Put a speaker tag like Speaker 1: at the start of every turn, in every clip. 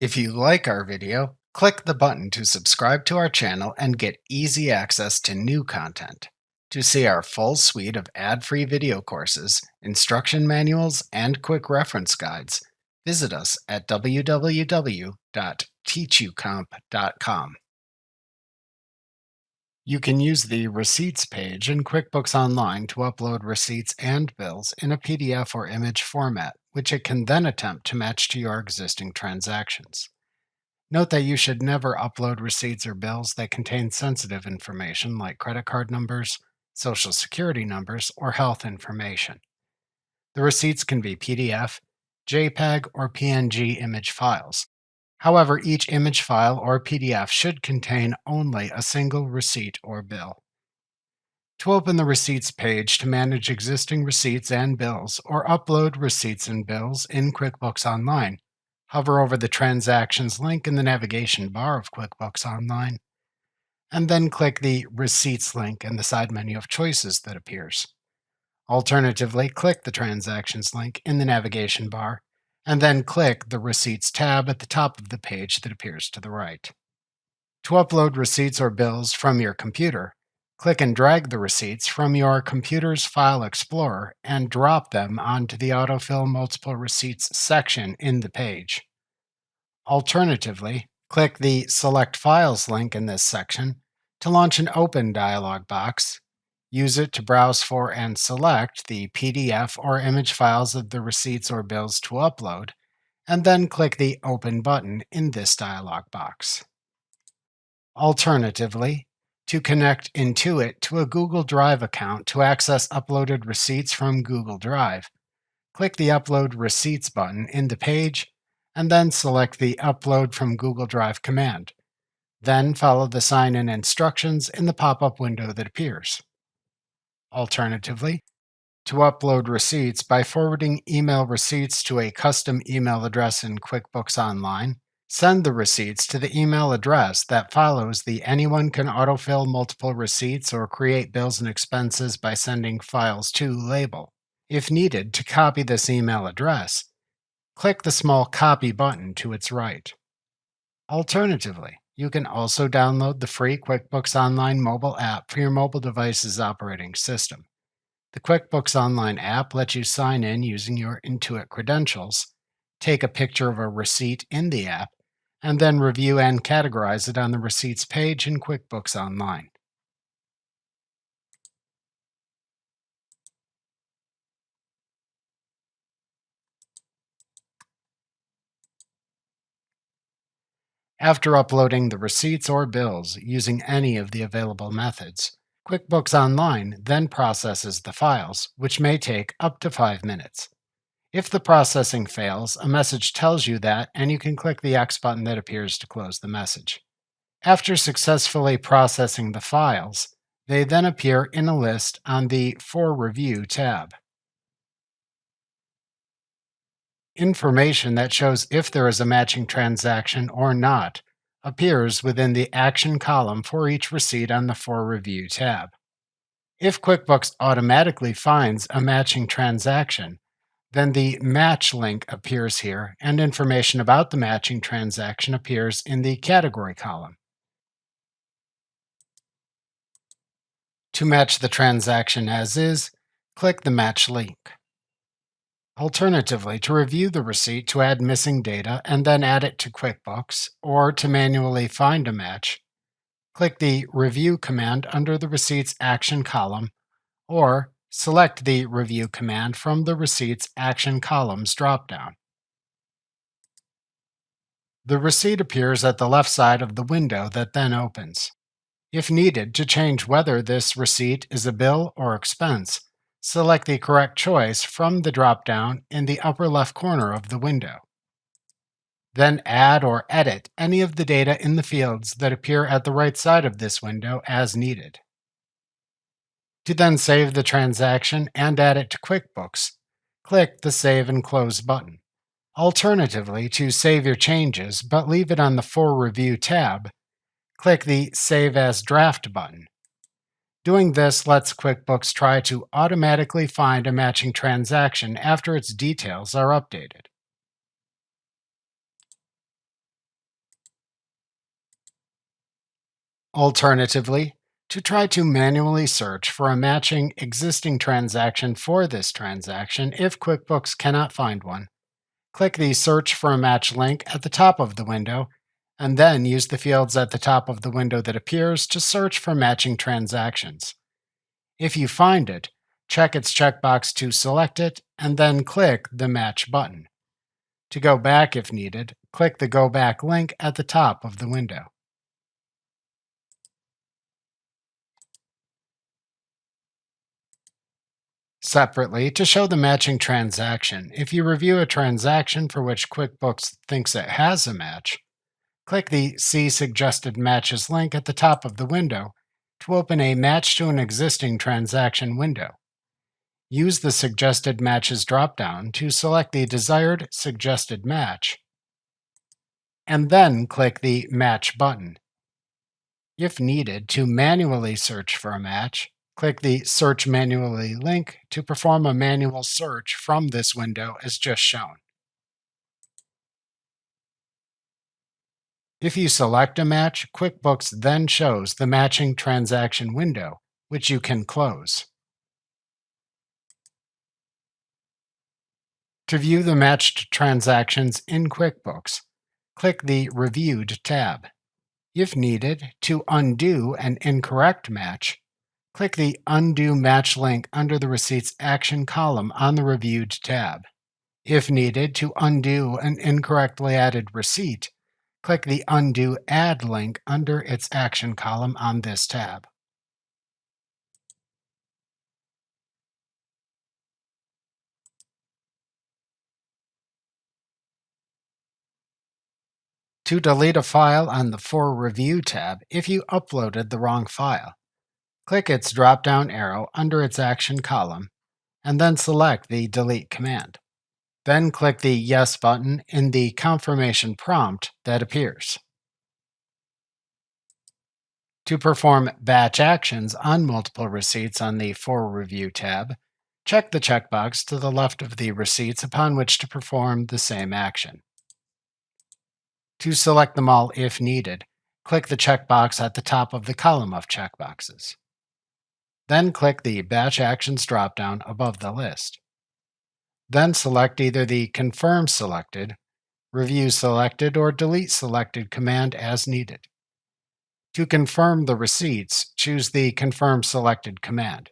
Speaker 1: If you like our video, click the button to subscribe to our channel and get easy access to new content. To see our full suite of ad-free video courses, instruction manuals, and quick reference guides, visit us at www.teachucomp.com. You can use the Receipts page in QuickBooks Online to upload receipts and bills in a PDF or image format, which it can then attempt to match to your existing transactions. Note that you should never upload receipts or bills that contain sensitive information like credit card numbers, social security numbers, or health information. The receipts can be PDF, JPEG, or PNG image files. However, each image file or PDF should contain only a single receipt or bill. To open the Receipts page to manage existing receipts and bills or upload receipts and bills in QuickBooks Online, hover over the Transactions link in the navigation bar of QuickBooks Online, and then click the Receipts link in the side menu of choices that appears. Alternatively, click the Transactions link in the navigation bar, and then click the Receipts tab at the top of the page that appears to the right. To upload receipts or bills from your computer, click and drag the receipts from your computer's File Explorer and drop them onto the Autofill Multiple Receipts section in the page. Alternatively, click the Select Files link in this section to launch an Open dialog box. Use it to browse for and select the PDF or image files of the receipts or bills to upload, and then click the Open button in this dialog box. Alternatively, to connect Intuit to a Google Drive account to access uploaded receipts from Google Drive, click the Upload Receipts button in the page and then select the Upload from Google Drive command. Then follow the sign-in instructions in the pop-up window that appears. Alternatively, to upload receipts by forwarding email receipts to a custom email address in QuickBooks Online, send the receipts to the email address that follows the Anyone Can Autofill Multiple Receipts or Create Bills and Expenses by Sending Files to label. If needed to copy this email address, click the small Copy button to its right. Alternatively, you can also download the free QuickBooks Online mobile app for your mobile device's operating system. The QuickBooks Online app lets you sign in using your Intuit credentials, take a picture of a receipt in the app, and then review and categorize it on the Receipts page in QuickBooks Online. After uploading the receipts or bills using any of the available methods, QuickBooks Online then processes the files, which may take up to 5 minutes. If the processing fails, a message tells you that, and you can click the X button that appears to close the message. After successfully processing the files, they then appear in a list on the For Review tab. Information that shows if there is a matching transaction or not appears within the Action column for each receipt on the For Review tab. If QuickBooks automatically finds a matching transaction, then the Match link appears here, and information about the matching transaction appears in the Category column. To match the transaction as is, click the Match link. Alternatively, to review the receipt to add missing data and then add it to QuickBooks, or to manually find a match, click the Review command under the Receipts Action column, or select the Review command from the Receipts Action columns dropdown. The receipt appears at the left side of the window that then opens. If needed to change whether this receipt is a bill or expense, select the correct choice from the drop-down in the upper left corner of the window. Then add or edit any of the data in the fields that appear at the right side of this window as needed. To then save the transaction and add it to QuickBooks, click the Save and Close button. Alternatively, to save your changes but leave it on the For Review tab, click the Save as Draft button. Doing this lets QuickBooks try to automatically find a matching transaction after its details are updated. Alternatively, to try to manually search for a matching existing transaction for this transaction if QuickBooks cannot find one, click the Search for a Match link at the top of the window, and then use the fields at the top of the window that appears to search for matching transactions. If you find it, check its checkbox to select it, and then click the Match button. To go back if needed, click the Go Back link at the top of the window. Separately, to show the matching transaction, if you review a transaction for which QuickBooks thinks it has a match, click the See Suggested Matches link at the top of the window to open a Match to an Existing Transaction window. Use the Suggested Matches dropdown to select the desired suggested match, and then click the Match button. If needed, to manually search for a match, click the Search Manually link to perform a manual search from this window as just shown. If you select a match, QuickBooks then shows the matching transaction window, which you can close. To view the matched transactions in QuickBooks, click the Reviewed tab. If needed, to undo an incorrect match, click the Undo Match link under the Receipts Action column on the Reviewed tab. If needed, to undo an incorrectly added receipt, click the Undo Add link under its Action column on this tab. To delete a file on the For Review tab if you uploaded the wrong file, click its drop-down arrow under its Action column and then select the Delete command. Then click the Yes button in the confirmation prompt that appears. To perform batch actions on multiple receipts on the For Review tab, check the checkbox to the left of the receipts upon which to perform the same action. To select them all if needed, click the checkbox at the top of the column of checkboxes. Then click the Batch Actions dropdown above the list. Then select either the Confirm Selected, Review Selected, or Delete Selected command as needed. To confirm the receipts, choose the Confirm Selected command.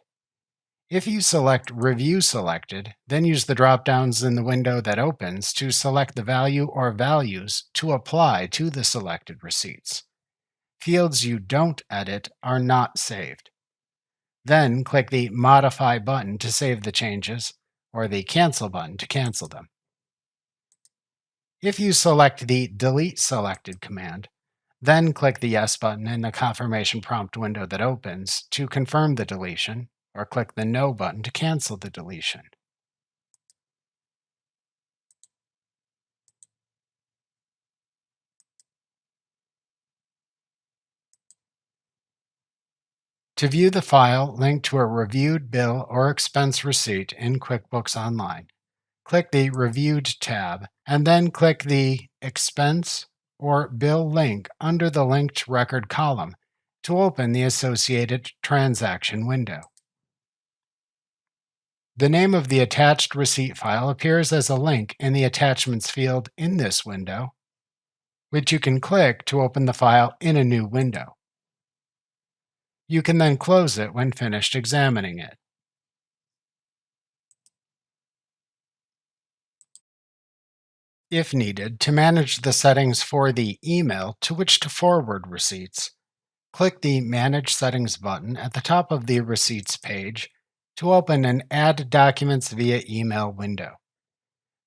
Speaker 1: If you select Review Selected, then use the drop-downs in the window that opens to select the value or values to apply to the selected receipts. Fields you don't edit are not saved. Then click the Modify button to save the changes, or the Cancel button to cancel them. If you select the Delete Selected command, then click the Yes button in the confirmation prompt window that opens to confirm the deletion, or click the No button to cancel the deletion. To view the file linked to a reviewed bill or expense receipt in QuickBooks Online, click the Reviewed tab and then click the Expense or Bill link under the Linked Record column to open the associated transaction window. The name of the attached receipt file appears as a link in the Attachments field in this window, which you can click to open the file in a new window. You can then close it when finished examining it. If needed, to manage the settings for the email to which to forward receipts, click the Manage Settings button at the top of the Receipts page to open an Add Documents via Email window.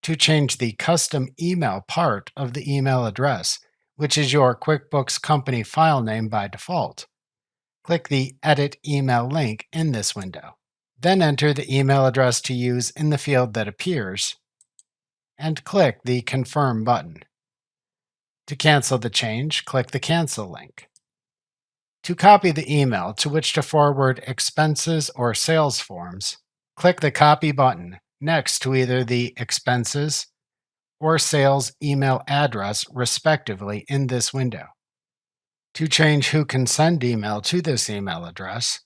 Speaker 1: To change the custom email part of the email address, which is your QuickBooks company file name by default, click the Edit Email link in this window. Then enter the email address to use in the field that appears and click the Confirm button. To cancel the change, click the Cancel link. To copy the email to which to forward expenses or sales forms, click the Copy button next to either the expenses or sales email address respectively in this window. To change who can send email to this email address,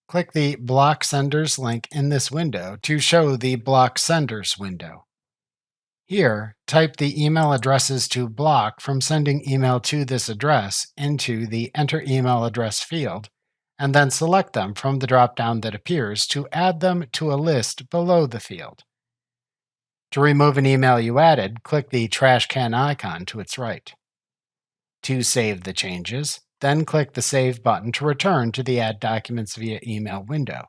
Speaker 1: click the Block Senders link in this window to show the Block Senders window. Here, type the email addresses to block from sending email to this address into the Enter Email Address field, and then select them from the drop-down that appears to add them to a list below the field. To remove an email you added, click the trash can icon to its right. To save the changes, then click the Save button to return to the Add Documents via Email window.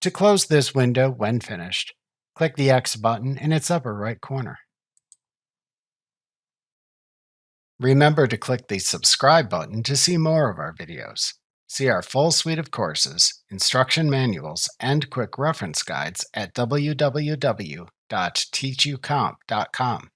Speaker 1: To close this window when finished, click the X button in its upper right corner. Remember to click the subscribe button to see more of our videos. See our full suite of courses, instruction manuals, and quick reference guides at www.teachucomp.com.